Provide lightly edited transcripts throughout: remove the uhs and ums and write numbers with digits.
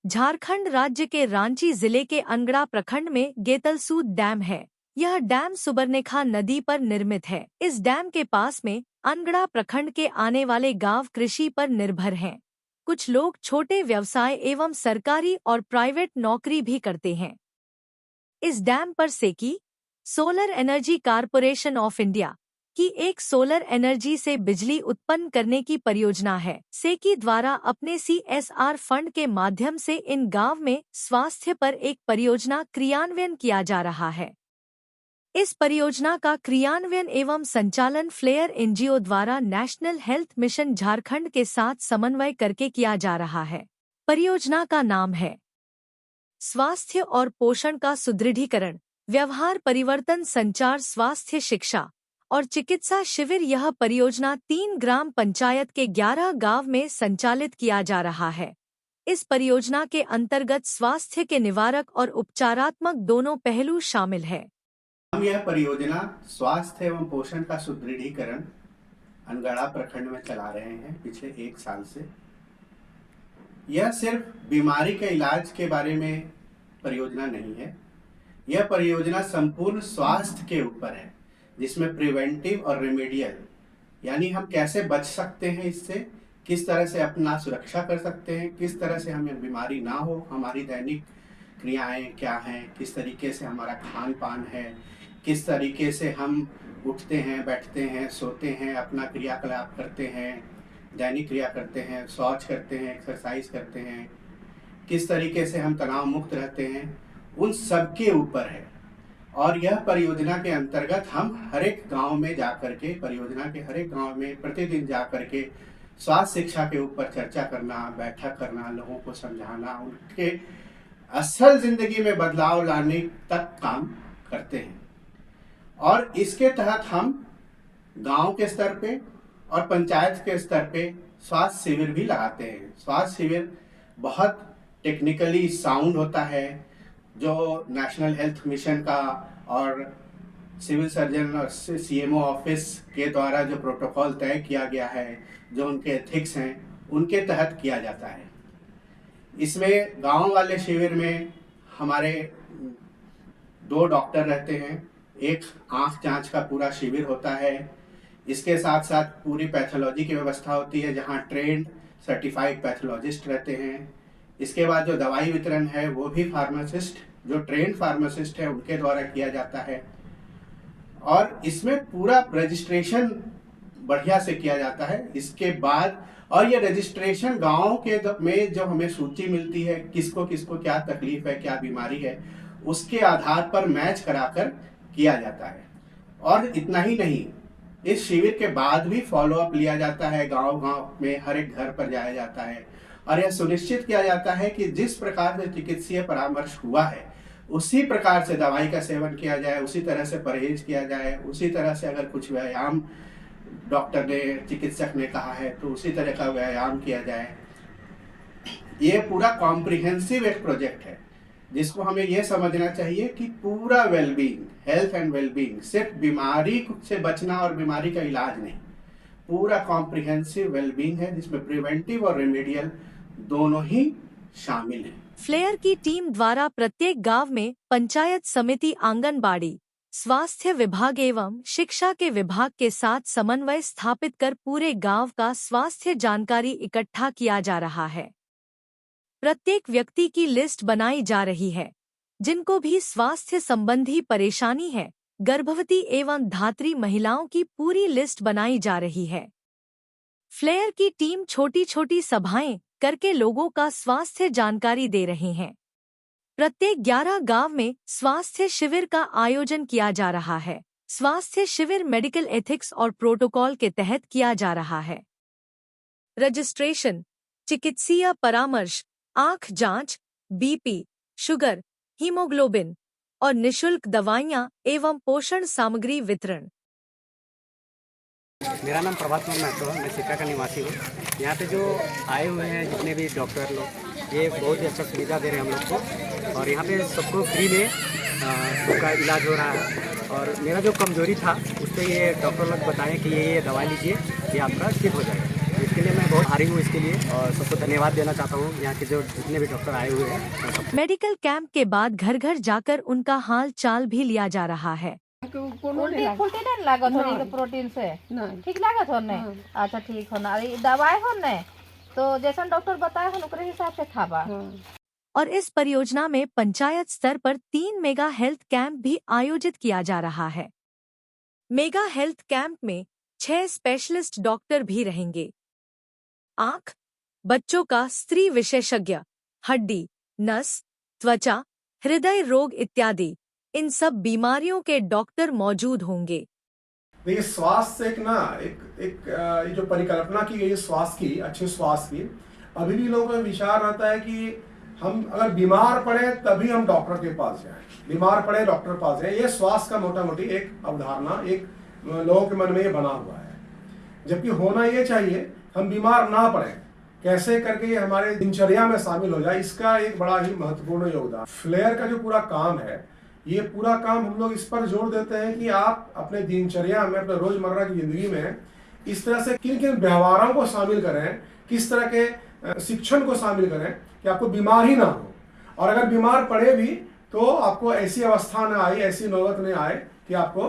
झारखंड राज्य के रांची जिले के अनगड़ा प्रखंड में गेतलसूद डैम है। यह डैम सुबर्णरेखा नदी पर निर्मित है। इस डैम के पास में अनगड़ा प्रखंड के आने वाले गांव कृषि पर निर्भर हैं। कुछ लोग छोटे व्यवसाय एवं सरकारी और प्राइवेट नौकरी भी करते हैं। इस डैम पर SECI solar energy corporation of India की एक सोलर एनर्जी से बिजली उत्पन्न करने की परियोजना है। सेकी द्वारा अपने CSR फंड के माध्यम से इन गांव में स्वास्थ्य पर एक परियोजना क्रियान्वयन किया जा रहा है। इस परियोजना का क्रियान्वयन एवं संचालन फ्लेयर NGO द्वारा नेशनल हेल्थ मिशन झारखंड के साथ समन्वय करके किया जा रहा है। परियोजना का नाम है स्वास्थ्य और पोषण का सुदृढ़ीकरण, व्यवहार परिवर्तन, संचार, स्वास्थ्य, शिक्षा और चिकित्सा शिविर। यह परियोजना 3 ग्राम पंचायत के 11 गांव में संचालित किया जा रहा है। इस परियोजना के अंतर्गत स्वास्थ्य के निवारक और उपचारात्मक दोनों पहलू शामिल है। हम यह परियोजना स्वास्थ्य एवं पोषण का सुदृढ़ीकरण अनगड़ा प्रखंड में चला रहे हैं पिछले 1 साल से। यह सिर्फ बीमारी के इलाज के बारे में परियोजना नहीं है, यह परियोजना संपूर्ण स्वास्थ्य के ऊपर है, जिसमें प्रिवेंटिव और रेमेडियल यानी हम कैसे बच सकते हैं, इससे किस तरह से अपना सुरक्षा कर सकते हैं, किस तरह से हमें बीमारी ना हो, हमारी दैनिक क्रियाएं क्या हैं, किस तरीके से हमारा खान पान है, किस तरीके से हम उठते हैं, बैठते हैं, सोते हैं, अपना क्रियाकलाप करते हैं, दैनिक क्रिया करते हैं, शौच करते हैं, एक्सरसाइज करते हैं, किस तरीके से हम तनाव मुक्त रहते हैं, उन सब के ऊपर है। और यह परियोजना के अंतर्गत हम हर एक गाँव में जा करके, परियोजना के हर एक गाँव में प्रतिदिन जा करके स्वास्थ्य शिक्षा के ऊपर चर्चा करना, बैठक करना, लोगों को समझाना, उनके असल जिंदगी में बदलाव लाने तक काम करते हैं। और इसके तहत हम गांव के स्तर पे और पंचायत के स्तर पे स्वास्थ्य शिविर भी लगाते हैं। स्वास्थ्य शिविर बहुत टेक्निकली साउंड होता है, जो नेशनल हेल्थ मिशन का और सिविल सर्जन और CMO ऑफिस के द्वारा जो प्रोटोकॉल तय किया गया है, जो उनके एथिक्स हैं, उनके तहत किया जाता है। इसमें गांव वाले शिविर में हमारे 2 डॉक्टर रहते हैं, एक आंख जांच का पूरा शिविर होता है। इसके साथ साथ पूरी पैथोलॉजी की व्यवस्था होती है, जहां ट्रेंड सर्टिफाइड पैथोलॉजिस्ट रहते हैं। इसके बाद जो दवाई वितरण है वो भी फार्मासिस्ट, जो ट्रेंड फार्मासिस्ट है, उनके द्वारा किया जाता है। और इसमें पूरा रजिस्ट्रेशन बढ़िया से किया जाता है। इसके बाद और ये रजिस्ट्रेशन गाँव के में जो हमें सूची मिलती है, किसको किसको क्या तकलीफ है, क्या बीमारी है, उसके आधार पर मैच कराकर किया जाता है। और इतना ही नहीं, इस शिविर के बाद भी फॉलो अप लिया जाता है, गांव गांव में हर एक घर पर जाया जाता है और यह सुनिश्चित किया जाता है कि जिस प्रकार से चिकित्सीय परामर्श हुआ है उसी प्रकार से दवाई का सेवन किया जाए, उसी तरह से परहेज किया जाए, उसी तरह से अगर कुछ व्यायाम डॉक्टर ने, चिकित्सक ने कहा है तो उसी तरह का व्यायाम किया जाए। ये पूरा कॉम्प्रिहेंसिव एक प्रोजेक्ट है, जिसको हमें यह समझना चाहिए कि पूरा वेलबींग, हेल्थ एंड वेलबींग, सिर्फ बीमारी से बचना और बीमारी का इलाज नहीं, पूरा कॉम्प्रिहेंसिव वेलबींग है, जिसमें प्रिवेंटिव और रेमेडियल दोनों ही शामिल हैं। फ्लेयर की टीम द्वारा प्रत्येक गांव में पंचायत समिति, आंगनबाड़ी, स्वास्थ्य विभाग एवं शिक्षा के विभाग के साथ समन्वय स्थापित कर पूरे गांव का स्वास्थ्य जानकारी इकट्ठा किया जा रहा है। प्रत्येक व्यक्ति की लिस्ट बनाई जा रही है। जिनको भी स्वास्थ्य संबंधी परेशानी है, गर्भवती एवं धात्री महिलाओं की पूरी लिस्ट बनाई जा रही है। फ्लेयर की टीम छोटी छोटी सभाएं करके लोगों का स्वास्थ्य जानकारी दे रहे हैं। प्रत्येक 11 गांव में स्वास्थ्य शिविर का आयोजन किया जा रहा है। स्वास्थ्य शिविर मेडिकल एथिक्स और प्रोटोकॉल के तहत किया जा रहा है। रजिस्ट्रेशन, चिकित्सीय परामर्श, आंख जांच, BP, शुगर, हीमोग्लोबिन और निशुल्क दवाइयां एवं पोषण सामग्री वितरण। मेरा नाम प्रभात महतो है, मैं सिक्का का निवासी हूँ। यहाँ पे जो आए हुए हैं जितने भी डॉक्टर लोग, ये बहुत ही अच्छा सुविधा दे रहे हैं हम लोग को, और यहाँ पे सबको फ्री में उनका इलाज हो रहा है। और मेरा जो कमजोरी था उस पर ये डॉक्टर लोग बताएं कि ये दवाई लीजिए, ये आपका ठीक हो जाएगा। इसके लिए मैं बहुत भारी हूँ इसके लिए, और सबको धन्यवाद देना चाहता हूँ यहाँ के जो जितने भी डॉक्टर आए हुए हैं। मेडिकल कैंप के बाद घर घर जाकर उनका हाल चाल भी लिया जा रहा है। उल्टी फुल्टी नहीं लागत हो नहीं प्रोटीन से ठीक लागत हो नहीं? अच्छा ठीक हो ना, दवाई हो नहीं तो जैसा डॉक्टर बताए हो उकरे हिसाब से खाबा। और इस परियोजना में पंचायत स्तर पर 3 मेगा हेल्थ कैंप भी आयोजित किया जा रहा है। मेगा हेल्थ कैंप में 6 स्पेशलिस्ट डॉक्टर भी रहेंगे। आँख, बच्चों का स्त्री विशेषज्ञ, हड्डी, नस, त्वचा, हृदय रोग इत्यादि इन सब बीमारियों के डॉक्टर मौजूद होंगे। देखिए, स्वास्थ्य एक जो परिकल्पना की गई है स्वास्थ्य की, अच्छे स्वास्थ्य की, अभी भी लोगों का विचार रहता है कि हम अगर बीमार पड़े तभी हम डॉक्टर के पास जाएं, बीमार पड़े डॉक्टर के पास जाएं। ये स्वास्थ्य का मोटा मोटी एक अवधारणा एक लोगों के मन में ये बना हुआ है, जबकि होना ये चाहिए हम बीमार ना पड़े, कैसे करके ये हमारे दिनचर्या में शामिल हो जाए, इसका एक बड़ा ही महत्वपूर्ण योगदान। फ्लेयर का जो पूरा काम है, ये पूरा काम हम लोग इस पर जोर देते हैं कि आप अपने दिनचर्या में, अपने रोजमर्रा की जिंदगी में इस तरह से किन किन व्यवहारों को शामिल करें, किस तरह के शिक्षण को शामिल करें कि आपको बीमार ही ना हो, और अगर बीमार पड़े भी तो आपको ऐसी अवस्था न आए, ऐसी नौबत नहीं आए कि आपको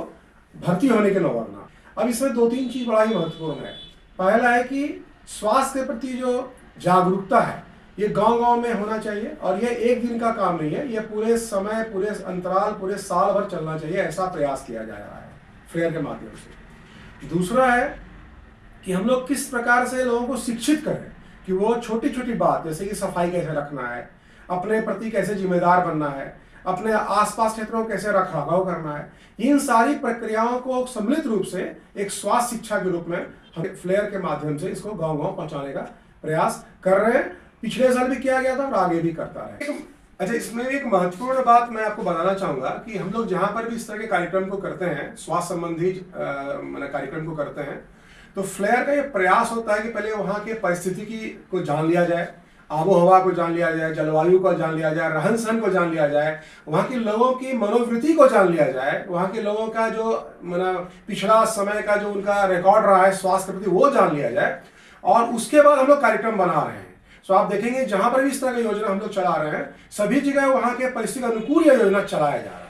भर्ती होने की नौबत ना। अब इसमें 2-3 चीज बड़ा ही महत्वपूर्ण है। पहला है कि स्वास्थ्य के प्रति जो जागरूकता है ये गांव-गांव में होना चाहिए, और ये एक दिन का काम नहीं है, ये पूरे समय, पूरे अंतराल, पूरे साल भर चलना चाहिए, ऐसा प्रयास किया जा रहा है फ्लेयर के माध्यम से। दूसरा है कि हम लोग किस प्रकार से लोगों को शिक्षित करें कि वो छोटी छोटी बात, जैसे कि सफाई कैसे रखना है, अपने प्रति कैसे जिम्मेदार बनना है, अपने आसपास क्षेत्रों को कैसे रखरखाव करना है, इन सारी प्रक्रियाओं को सम्मिलित रूप से एक स्वास्थ्य शिक्षा के रूप में हम फ्लेयर के माध्यम से इसको गांव-गांव पहुंचाने का प्रयास कर रहे हैं। पिछले साल भी किया गया था और आगे भी करता है। अच्छा, इसमें एक महत्वपूर्ण बात मैं आपको बताना चाहूंगा कि हम लोग जहां पर भी इस तरह के कार्यक्रम को करते हैं, स्वास्थ्य संबंधी कार्यक्रम को करते हैं, तो फ्लेयर का ये प्रयास होता है कि पहले वहाँ के परिस्थिति को जान लिया जाए, आबो हवा को जान लिया जाए, जलवायु को जान लिया जाए, रहन सहन को जान लिया जाए, वहाँ के लोगों की मनोवृत्ति को जान लिया जाए, वहाँ के लोगों का जो पिछड़ा समय का जो उनका रिकॉर्ड रहा है स्वास्थ्य के प्रति वो जान लिया जाए, और उसके बाद हम लोग कार्यक्रम बना रहे हैं। तो आप देखेंगे जहां पर भी इस तरह की योजना हम लोग चला रहे हैं, सभी जगह वहां के परिस्थिति के अनुकूल यह योजना चलाया जा रहा है।